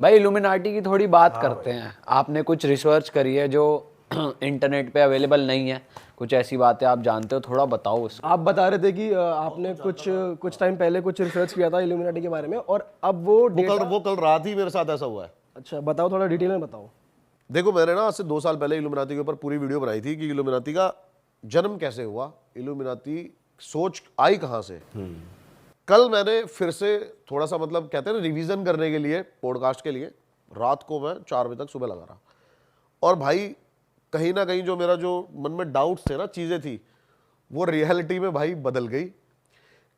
भाई इल्यूमिनाटी की थोड़ी बात करते हैं। आपने कुछ रिसर्च करी है जो इंटरनेट पे अवेलेबल नहीं है, कुछ ऐसी बातें आप जानते हो, थोड़ा बताओ उसको। आप बता रहे थे कि आपने कुछ कुछ टाइम पहले कुछ रिसर्च किया था इल्यूमिनाटी के बारे में, और अब वो डेटा। वो कल रात ही मेरे साथ ऐसा हुआ है। अच्छा बताओ, थोड़ा डिटेल में बताओ। देखो, मैंने ना आज से 2 साल पहले इल्यूमिनाती के ऊपर पूरी वीडियो बनाई थी कि इल्यूमिनाती का जन्म कैसे हुआ, इल्यूमिनाती सोच आई कहां से। कल मैंने फिर से थोड़ा सा, मतलब कहते हैं ना, रिवीजन करने के लिए, पॉडकास्ट के लिए, रात को मैं 4 बजे तक सुबह लगा रहा। और भाई कहीं ना कहीं जो मेरा जो मन में डाउट्स थे ना, चीजें थी, वो रियलिटी में भाई बदल गई।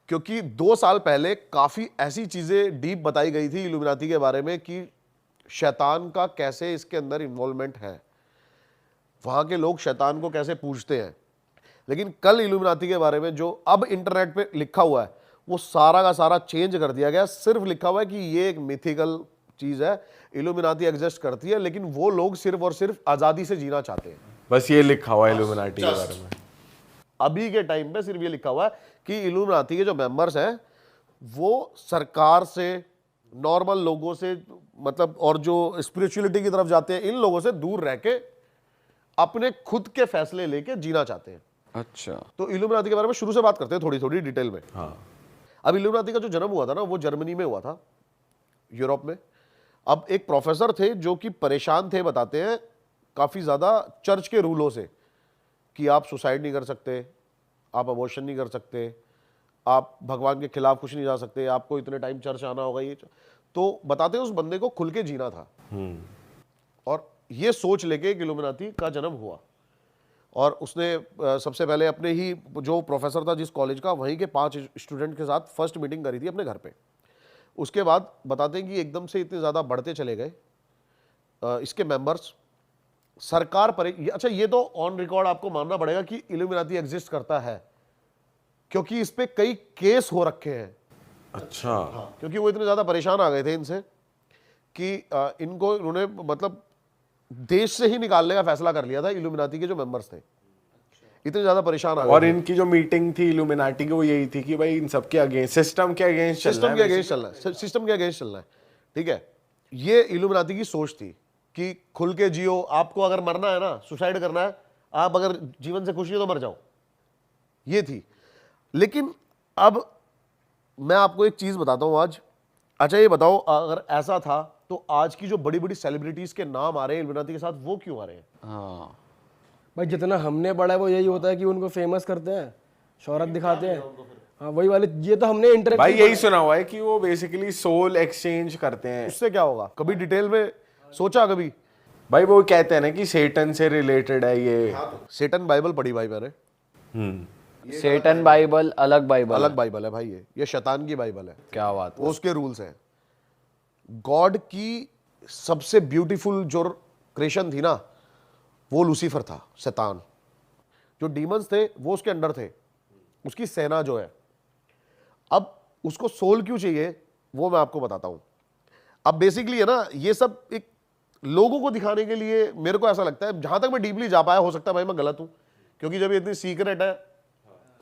क्योंकि 2 साल पहले काफी ऐसी चीजें डीप बताई गई थी इल्यूमिनाती के बारे में कि शैतान का कैसे इसके अंदर इन्वॉल्वमेंट है, वहां के लोग शैतान को कैसे पूजते हैं। लेकिन कल इल्यूमिनाती के बारे में जो अब इंटरनेट पे लिखा हुआ है, वो सारा का सारा चेंज कर दिया गया। सिर्फ लिखा हुआ है कि ये एक मिथिकल चीज है, इल्यूमिनाती एग्जिस्ट करती है, लेकिन वो लोग सिर्फ और सिर्फ आजादी से जीना चाहते हैं। बस ये लिखा हुआ है इल्यूमिनाटी के बारे में। अभी के टाइम पे सिर्फ ये लिखा हुआ है कि इल्यूमिनाती के जो मेंबर्स हैं वो सरकार से, नॉर्मल लोगों से, मतलब और जो स्पिरिचुअलिटी की तरफ जाते हैं, इन लोगों से दूर रह के अपने खुद के फैसले लेके जीना चाहते हैं। अच्छा, तो इल्यूमिनाती के बारे में शुरू से बात करते हैं, थोड़ी थोड़ी डिटेल में। हाँ। अब इल्यूमिनाती का जो जन्म हुआ था ना, वो जर्मनी में हुआ था, यूरोप में। अब एक प्रोफेसर थे जो कि परेशान थे, बताते हैं, काफी ज्यादा चर्च के रूलों से, कि आप सुसाइड नहीं कर सकते, आप अबॉर्शन नहीं कर सकते, आप भगवान के खिलाफ कुछ नहीं जा सकते, आपको इतने टाइम चर्च आना होगा। ये तो बताते हैं उस बंदे को खुल के जीना था, और ये सोच लेके इल्यूमिनाती का जन्म हुआ। और उसने सबसे पहले अपने ही, जो प्रोफेसर था जिस कॉलेज का, वहीं के 5 स्टूडेंट के साथ फर्स्ट मीटिंग करी थी अपने घर पे। उसके बाद बताते हैं कि एकदम से इतने ज़्यादा बढ़ते चले गए इसके मेंबर्स। सरकार पर, अच्छा ये तो ऑन रिकॉर्ड आपको मानना पड़ेगा कि इल्यूमिनाती एग्जिस्ट करता है, क्योंकि इस पे कई केस हो रखे हैं। अच्छा। क्योंकि वो इतने ज़्यादा परेशान आ गए थे इनसे कि इनको, उन्होंने मतलब देश से ही निकालने का फैसला कर लिया था, इल्यूमिनाती के जो मेंबर्स थे इतने ज्यादा परेशान आ गए और थे। इनकी जो मीटिंग थी इल्यूमिनाटी की, वो यही थी कि भाई इन सबके अगेंस्ट, सिस्टम के अगेंस्ट चलना सिस्टम है। के अगेंस्ट चलना है, सिस्टम के अगेंस्ट चलना है, ठीक है। ये इल्यूमिनाती की सोच थी कि खुल के जियो, आपको अगर मरना है ना, सुसाइड करना है, आप अगर जीवन से खुशी हो तो मर जाओ, ये थी। लेकिन अब मैं आपको एक चीज बताता हूं आज। अच्छा ये बताओ, अगर ऐसा था तो आज की जो बड़ी बड़ी सेलिब्रिटीज के नाम आ रहे हैं इल्यूमिनाती के साथ, वो क्यों आ रहे हैं? हाँ भाई जितना हमने पढ़ा है वो यही होता है कि उनको फेमस करते हैं, शोहरत दिखाते हैं। हाँ वही वाले, ये तो हमने इंटरनेट भाई यही सुना हुआ है कि वो बेसिकली सोल एक्सचेंज करते हैं। उससे क्या होगा? कभी डिटेल में सोचा कभी? भाई वो कहते हैं ना कि सेटन से रिलेटेड है ये। सेटन बाइबल पढ़ी भाई मैंने। सेटन बाइबल अलग बाइबल अलग है। बाइबल है भाई, ये शैतान की बाइबल है। क्या बात है। वो उसके रूल्स हैं। गॉड की सबसे ब्यूटीफुल जो क्रिएशन थी ना, वो लूसीफर था, शैतान। जो डीमंस थे वो उसके अंडर थे, उसकी सेना जो है। अब उसको सोल क्यों चाहिए वो मैं आपको बताता हूं। अब बेसिकली है ना, ये सब एक लोगों को दिखाने के लिए, मेरे को ऐसा लगता है, जहां तक मैं डीपली जा पाया, हो सकता है भाई मैं गलत हूं, क्योंकि जब ये इतनी सीक्रेट है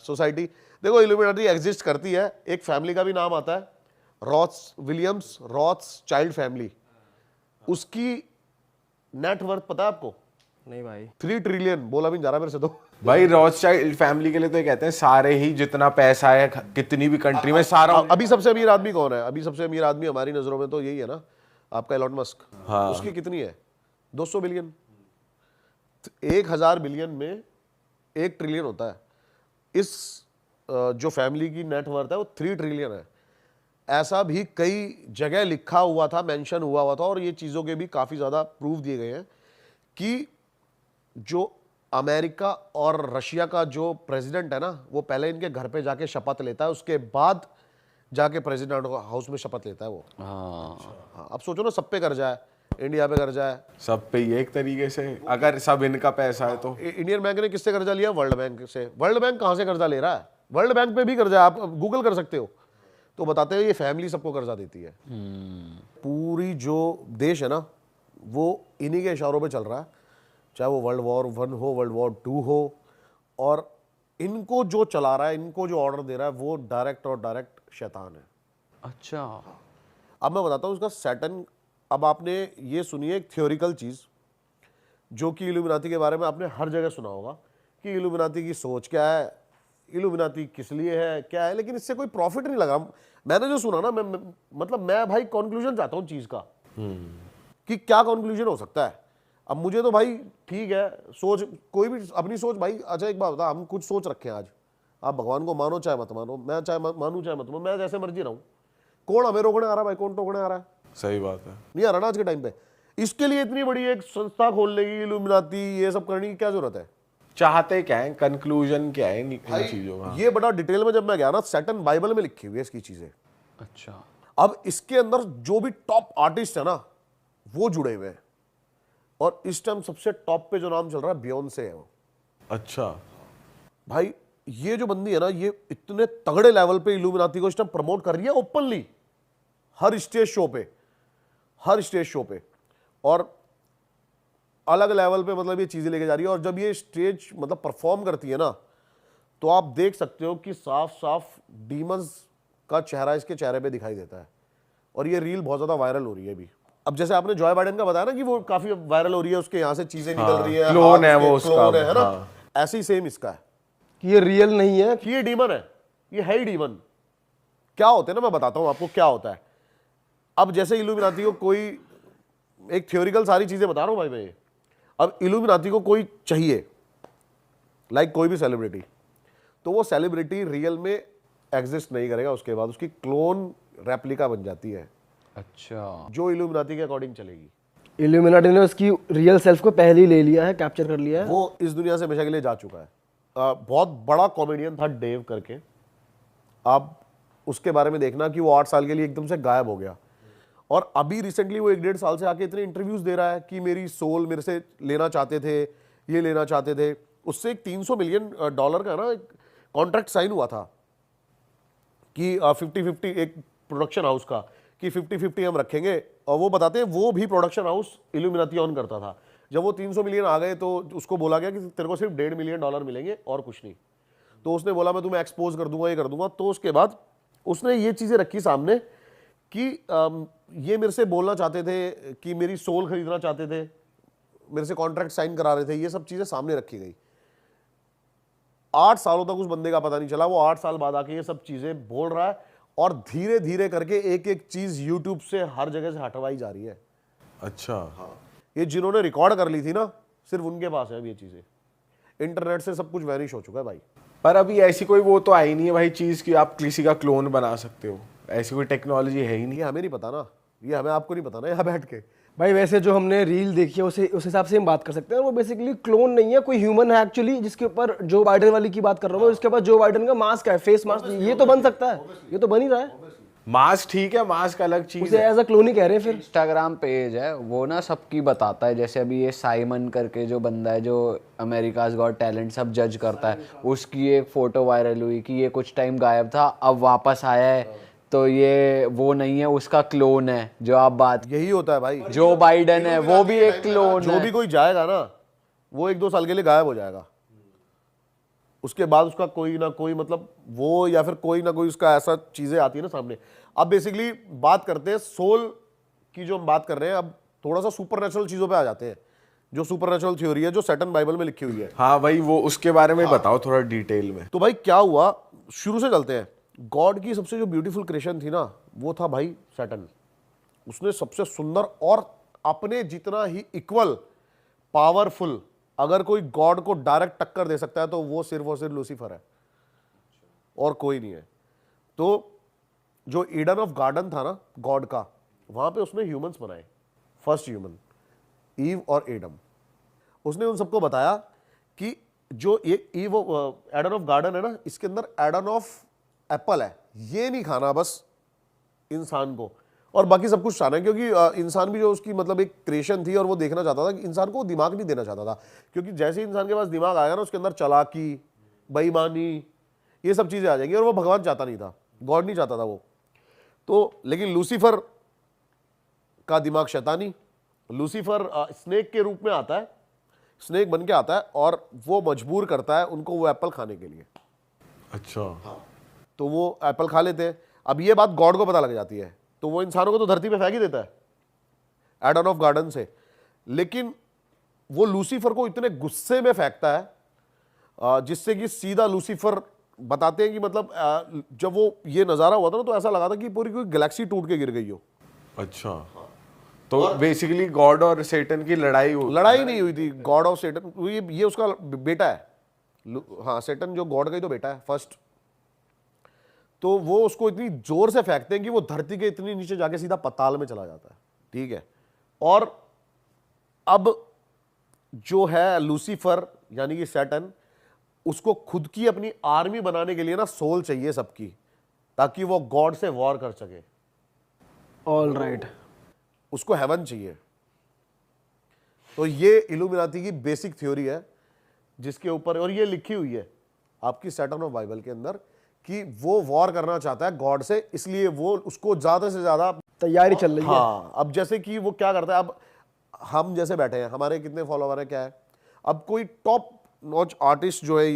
सोसाइटी। देखो इल्यूमिनाटी एग्जिस्ट करती है, एक फैमिली का भी नाम आता है, रॉथ्स विलियम्स रॉथस्चाइल्ड फैमिली। उसकी नेटवर्थ पता है आपको? नहीं भाई। 3 ट्रिलियन, बोला भी नहीं जा रहा मेरे से तो। भाई रॉथस्चाइल्ड फैमिली के लिए तो ये कहते हैं सारे ही जितना पैसा है कितनी भी कंट्री में सारा। अभी सबसे अमीर आदमी कौन है? अभी सबसे अमीर आदमी हमारी नजरों में तो यही है ना, आपका एलॉन मस्क। हाँ। उसकी कितनी है? 200 बिलियन। 1000 बिलियन में 1 ट्रिलियन होता है। इस जो फैमिली की नेटवर्थ है वो 3 ट्रिलियन है। ऐसा भी कई जगह लिखा हुआ था, मेंशन हुआ था, और ये चीजों के भी काफी ज्यादा प्रूफ दिए गए हैं कि जो अमेरिका और रशिया का जो प्रेसिडेंट है ना, वो पहले इनके घर पे जाके शपथ लेता है, उसके बाद जाके प्रेसिडेंट हाउस में शपथ लेता है वो। हाँ, अब सोचो ना, सब पे कर्जा है, इंडिया पे कर्जा है, सब पे ही एक तरीके से, अगर सब इनका पैसा है तो। इंडियन बैंक ने किससे कर्जा लिया? वर्ल्ड बैंक से। वर्ल्ड बैंक कहां से कर्जा ले रहा है? वर्ल्ड बैंक पे भी कर्जा है, आप गूगल कर सकते हो। तो बताते हैं ये फैमिली सबको कर्जा देती है। पूरी जो देश है ना, वो इन्हीं के इशारों पे चल रहा है, चाहे वो वर्ल्ड वॉर 1 हो, वर्ल्ड वॉर 2 हो। और इनको जो चला रहा है, इनको जो ऑर्डर दे रहा है, वो डायरेक्ट और डायरेक्ट शैतान है। अच्छा, अब मैं बताता हूँ उसका सैटन अब आपने ये सुनी है एक थ्योरिकल चीज़ जो कि इल्यूमिनाती के बारे में आपने हर जगह सुना होगा कि इल्यूमिनाती की सोच क्या है, इल्यूमिनाती किस लिए है, क्या है, लेकिन इससे कोई प्रॉफिट नहीं लगा। मैंने जो सुना ना, मैं भाई कंक्लूजन चाहता हूँ चीज़ का कि क्या कंक्लूजन हो सकता है। अब मुझे तो भाई ठीक है, सोच कोई भी अपनी सोच भाई। अच्छा एक बात बता, हम कुछ सोच रखे हैं आज, आप भगवान को मानो चाहे मत मानो, मैं चाहे मानूं चाहे मत मानूं, मैं जैसे मर्जी रहूं, कौन हमें रोकने आ रहा है भाई? कौन टोकने आ रहा है? सही बात है। नहीं आ रहा ना आज के टाइम पे। इसके लिए इतनी बड़ी एक संस्था खोलने की, इल्यूमिनाती ये सब करने की क्या जरूरत है? चाहते क्या है, कंक्लूजन क्या है इन चीजों का? ये बड़ा डिटेल में जब मैं गया ना, सैटर्न बाइबल में लिखी हुई है इसकी चीजें। अच्छा, अब इसके अंदर जो भी टॉप आर्टिस्ट है ना, वो जुड़े हुए हैं, और इस टाइम सबसे टॉप पे जो नाम चल रहा है बियोंसे है वो। अच्छा भाई ये जो बंदी है ना, ये इतने तगड़े लेवल पे इल्यूमिनाती को इस टाइम प्रमोट कर रही है ओपनली, हर स्टेज शो पे, हर स्टेज शो पे, और अलग लेवल पे मतलब ये चीजें लेके जा रही है। और जब ये स्टेज मतलब परफॉर्म करती है ना, तो आप देख सकते हो कि साफ साफ डीमंस का चेहरा इसके चेहरे पे दिखाई देता है। और ये रील बहुत ज्यादा वायरल हो रही है अभी। अब जैसे आपने जॉय बाइडेन का बताया ना कि वो काफी वायरल हो रही है, उसके यहाँ से चीजें निकल रही है, क्लोन है वो हाथ उसका, क्लोन है ना, हाँ। ऐसे ही सेम इसका है कि ये रियल नहीं है। कि ये डीमन है, ये है ही डीमन। क्या होते हैं ना, मैं बताता हूं आपको क्या होता है। अब जैसे इल्यूमिनाती को कोई, एक थ्योरिकल सारी चीजें बता रहा हूं भाई मैं ये। अब इल्यूमिनाती को कोई चाहिए, लाइक कोई भी सेलिब्रिटी, तो वो सेलिब्रिटी रियल में एग्जिस्ट नहीं करेगा, उसके बाद उसकी क्लोन रेप्लिका बन जाती है, अच्छा, जो इल्यूमिनाती के अकॉर्डिंग चलेगी। इल्यूमिनाटी ने उसकी रियल सेल्फ को पहले ही ले लिया है, कैप्चर कर लिया है। वो इस दुनिया से हमेशा के लिए जा चुका है। बहुत बड़ा कॉमेडियन था डेव करके, आप उसके बारे में देखना कि वो 8 साल के लिए एकदम से गायब हो गया, और अभी रिसेंटली वो 1-1.5 साल से आके इतने इंटरव्यूज दे रहा है कि मेरी सोल मेरे से लेना चाहते थे, ये लेना चाहते थे। उससे एक $300 मिलियन का ना कॉन्ट्रैक्ट साइन हुआ था कि 50-50 एक प्रोडक्शन हाउस का, कि 50-50 हम रखेंगे। और वो बताते हैं वो भी प्रोडक्शन हाउस इल्यूमिनाती ऑन करता था। जब वो 300 मिलियन आ गए तो उसको बोला गया कि तेरे को सिर्फ $1.5 मिलियन मिलेंगे और कुछ नहीं। तो उसने बोला मैं तुम्हें एक्सपोज कर दूंगा, ये कर दूंगा। तो उसके बाद उसने ये चीजें रखी सामने कि ये मेरे से बोलना चाहते थे कि मेरी सोल खरीदना चाहते थे, मेरे से कॉन्ट्रैक्ट साइन करा रहे थे, ये सब चीजें सामने रखी गई। 8 सालों तक उस बंदे का पता नहीं चला, वो 8 साल बाद आके ये सब चीजें बोल रहा है, और धीरे धीरे करके एक एक चीज यूट्यूब से हर जगह से हटवाई जा रही है। अच्छा हाँ, ये जिन्होंने रिकॉर्ड कर ली थी ना, सिर्फ उनके पास है अब ये चीजें। इंटरनेट से सब कुछ वैनिश हो चुका है भाई। पर अभी ऐसी कोई वो तो आई नहीं है भाई चीज कि आप किसी का क्लोन बना सकते हो, ऐसी कोई टेक्नोलॉजी है ही नहीं। ये हमें नहीं पता ना, ये हमें आपको नहीं पता ना यहाँ बैठ के। भाई वैसे जो हमने रील देखी है उस हिसाब से हम बात कर सकते हैं। वो बेसिकली क्लोन नहीं है, कोई ह्यूमन है एक्चुअली, जिसके ऊपर जो बाइडेन वाली की बात कर रहा हूँ, उसके पास जो बाइडेन का मास्क है, फेस मास्क, ये तो बन सकता है, ये तो बन ही रहा है। मास्क ठीक है, मास्क अलग चीज उसे है। एज अ क्लोन ही कह रहे हैं फिर। इंस्टाग्राम पेज है वो ना सबकी बताता है। जैसे अभी ये साइमन करके जो बंदा है जो अमेरिकाज गॉट टैलेंट सब जज करता है, उसकी एक फोटो वायरल हुई कि ये कुछ टाइम गायब था, अब वापस आया है, तो ये वो नहीं है, उसका क्लोन है। जो आप बात, यही होता है भाई। जो बाइडन है वो भी एक क्लोन जो है। भी कोई जाएगा ना, वो 1-2 साल के लिए गायब हो जाएगा। उसके बाद उसका कोई ना कोई मतलब वो, या फिर कोई ना कोई उसका ऐसा चीजें आती है ना सामने। अब बेसिकली बात करते हैं सोल की, जो हम बात कर रहे हैं, अब थोड़ा सा सुपरनेचुरल चीजों पे आ जाते हैं। जो सुपरनेचुरल थ्योरी है जो सैटर्न बाइबल में लिखी हुई है। हाँ भाई वो उसके बारे में बताओ थोड़ा डिटेल में। तो भाई क्या हुआ, शुरू से चलते हैं। गॉड की सबसे जो ब्यूटीफुल क्रिएशन थी ना, वो था भाई सैटर्न। उसने सबसे सुंदर और अपने जितना ही इक्वल पावरफुल, अगर कोई गॉड को डायरेक्ट टक्कर दे सकता है तो वो सिर्फ और सिर्फ लूसीफर है, और कोई नहीं है। तो जो ईडन ऑफ गार्डन था ना गॉड का, वहां पे उसने ह्यूमंस बनाए, फर्स्ट ह्यूमन ईव और एडम। उसने उन सबको बताया कि जो ये ईव एडन ऑफ गार्डन है ना, इसके अंदर एडन ऑफ एप्पल है, ये नहीं खाना बस इंसान को, और बाकी सब कुछ खाना है। क्योंकि इंसान भी जो उसकी मतलब एक क्रिएशन थी, और वो देखना चाहता था कि इंसान को दिमाग नहीं देना चाहता था, क्योंकि जैसे ही इंसान के पास दिमाग आएगा ना, उसके अंदर चालाकी, बेईमानी, ये सब चीजें आ जाएंगी, और वो भगवान चाहता नहीं था, गॉड नहीं चाहता था वो। तो लेकिन लूसीफर का दिमाग शैतानी, लूसीफर स्नेक के रूप में आता है, स्नेक बन के आता है, और वो मजबूर करता है उनको वो एप्पल खाने के लिए। अच्छा तो वो एप्पल खा लेते हैं। अब ये बात गॉड को पता लग जाती है, तो वो इंसानों को तो धरती पे फेंक ही देता है एडन ऑफ गार्डन से, लेकिन वो लूसीफर को इतने गुस्से में फेंकता है जिससे कि सीधा लूसीफर बताते हैं कि मतलब जब वो ये नजारा हुआ था ना तो ऐसा लगा था कि पूरी कोई गैलेक्सी टूट के गिर गई हो। अच्छा, तो बेसिकली गॉड और सेटन की लड़ाई नहीं हुई थी, गॉड ऑफ सेटन, ये उसका बेटा है। हाँ, सेटन जो गॉड का ही तो बेटा है फर्स्ट। तो वो उसको इतनी जोर से फेंकते हैं कि वो धरती के इतनी नीचे जाके सीधा पताल में चला जाता है। ठीक है, और अब जो है लूसीफर यानी कि सैटर्न, उसको खुद की अपनी आर्मी बनाने के लिए ना सोल चाहिए सबकी, ताकि वो गॉड से वॉर कर सके। ऑल राइट, उसको हेवन चाहिए। तो ये इल्यूमिनाती की बेसिक थ्योरी है जिसके ऊपर, और ये लिखी हुई है आपकी सैटर्न ऑफ बाइबल के अंदर कि वो वॉर करना चाहता है गॉड से, इसलिए वो उसको ज्यादा से ज्यादा तैयारी चल रही है। हाँ, अब जैसे कि वो क्या करता है, अब हम जैसे बैठे हैं, हमारे कितने फॉलोवर है क्या है, अब कोई टॉप नॉच आर्टिस्ट जो है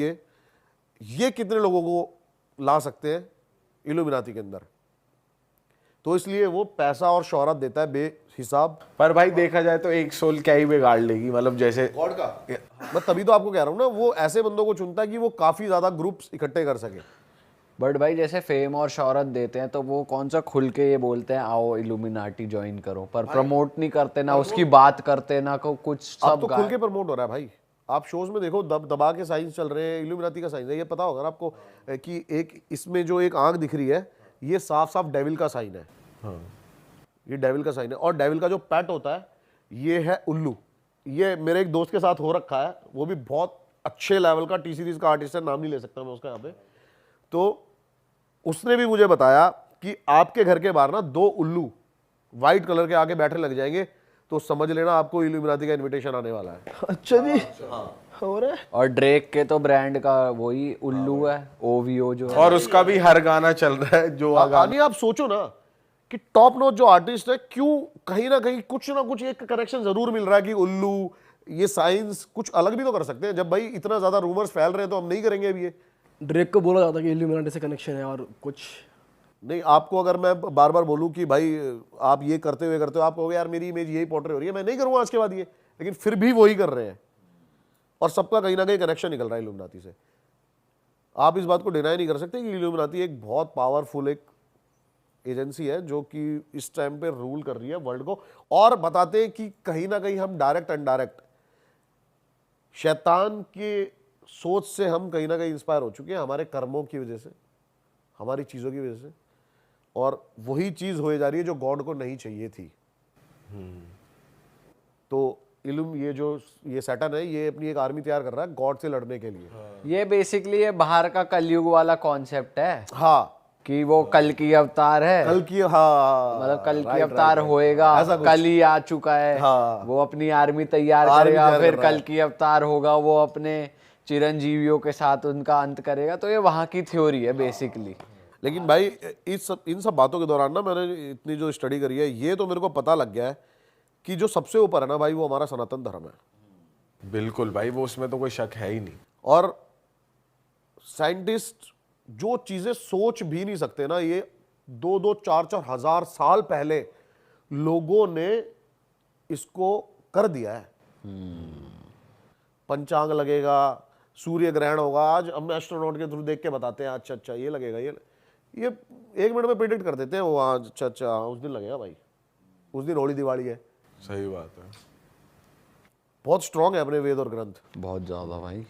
ये कितने लोगों को ला सकते हैं इल्यूमिनाती के अंदर, तो इसलिए वो पैसा और शोहरत देता है बेहिसाब। पर भाई देखा जाए तो एक सोल क्या ही बिगाड़ लेगी, मतलब जैसे गॉड का मैं तभी तो आपको कह रहा हूं ना, वो ऐसे बंदों को चुनता है कि वो काफी ज्यादा ग्रुप्स इकट्ठे कर सके। बट भाई जैसे फेम और शोहरत देते हैं तो वो कौन सा खुल के ये बोलते हैं आओ इल्यूमिनाटी ज्वाइन करो, पर प्रमोट नहीं करते, ना उसकी बात करते, ना को कुछ अब सब तो खुल के प्रमोट हो रहा है भाई। आप शोज में देखो, दबा के साइंस चल रहे हैं, इल्यूमिनाती का साइंस है। ये पता होगा ना आपको कि एक इसमें जो एक आंख दिख रही है ये साफ साफ डेविल का साइन है। हाँ। ये डेविल का साइन है, और डेविल का जो पेट होता है ये है उल्लू। ये मेरे एक दोस्त के साथ हो रखा है, वो भी बहुत अच्छे लेवल का टी सीरीज का आर्टिस्ट है, नाम नहीं ले सकता मैं उसका यहाँ पे। तो उसने भी मुझे बताया कि आपके घर के बाहर ना 2 उल्लू व्हाइट कलर के आगे बैठे लग जाएंगे तो समझ लेना आपको इल्यूमिनाती का इनविटेशन आने वाला है। अच्छा जी, हो रहा है। और ड्रेक के तो ब्रांड का वही उल्लू है, ओवीओ जो है। और उसका भी हर गाना चल रहा है जो यानी आप सोचो ना कि टॉप नॉच जो आर्टिस्ट है, क्यों कहीं ना कहीं कुछ ना कुछ एक कनेक्शन जरूर मिल रहा है कि उल्लू, ये साइंस कुछ अलग भी तो कर सकते हैं। जब भाई इतना ज्यादा रूमर्स फैल रहे हैं तो हम नहीं करेंगे अभी ये। ड्रेक को बोला जाता है कि इल्यूमिनाटी से कनेक्शन है, और कुछ नहीं, आपको अगर मैं बार बार बोलूं कि भाई आप ये करते हो आप कहोगे यार मेरी इमेज यही पोर्ट्रे हो रही है, मैं नहीं करूंगा आज के बाद ये, लेकिन फिर भी वही कर रहे हैं और सबका कहीं ना कहीं कनेक्शन निकल रहा है इल्यूमिनाती से। आप इस बात को डिनाई नहीं कर सकते कि इल्यूमिनाती एक बहुत पावरफुल एक एजेंसी है जो कि इस टाइम पे रूल कर रही है वर्ल्ड को, और बताते हैं कि कहीं ना कहीं हम डायरेक्ट इनडायरेक्ट शैतान के सोच से हम कहीं ना कहीं इंस्पायर हो चुके हैं, हमारे कर्मों की वजह से, हमारी चीज़ों की वजह से, और वही चीज़ हो जा रही है जो गॉड को नहीं चाहिए थी। तो ये सैटर्न है, ये अपनी एक आर्मी तैयार कर रहा है गॉड से लड़ने के लिए। ये बेसिकली ये बाहर का कलयुग वाला कॉन्सेप्ट है हाँ, कि वो कल की अवतार है, कल की, हाँ मतलब कल की अवतार होएगा, कल ही आ चुका है। हाँ। वो अपनी आर्मी तैयार आर्मी करेगा, तैयार फिर कर रहा कल की अवतार होगा, वो अपने चिरंजीवियों के साथ उनका अंत करेगा। तो ये वहाँ की थ्योरी है बेसिकली। लेकिन भाई इन सब बातों के दौरान ना मैंने इतनी जो स्टडी करी है, ये तो मेरे को पता लग गया है कि जो सबसे ऊपर है ना भाई, वो हमारा सनातन धर्म है। बिल्कुल भाई, वो उसमें तो कोई शक है ही नहीं। और साइंटिस्ट जो चीजें सोच भी नहीं सकते ना, ये 2-2, 4-4 हजार साल पहले लोगों ने इसको कर दिया है। पंचांग लगेगा, सूर्य ग्रहण होगा, आज हम एस्ट्रोनॉट के थ्रू देख के बताते हैं अच्छा ये लगेगा, ये 1 मिनट में प्रेडिक्ट कर देते हैं वो, आज अच्छा उस दिन लगेगा भाई, उस दिन होली दिवाली है। सही बात है। बहुत स्ट्रांग है अपने वेद और ग्रंथ। बहुत ज्यादा भाई।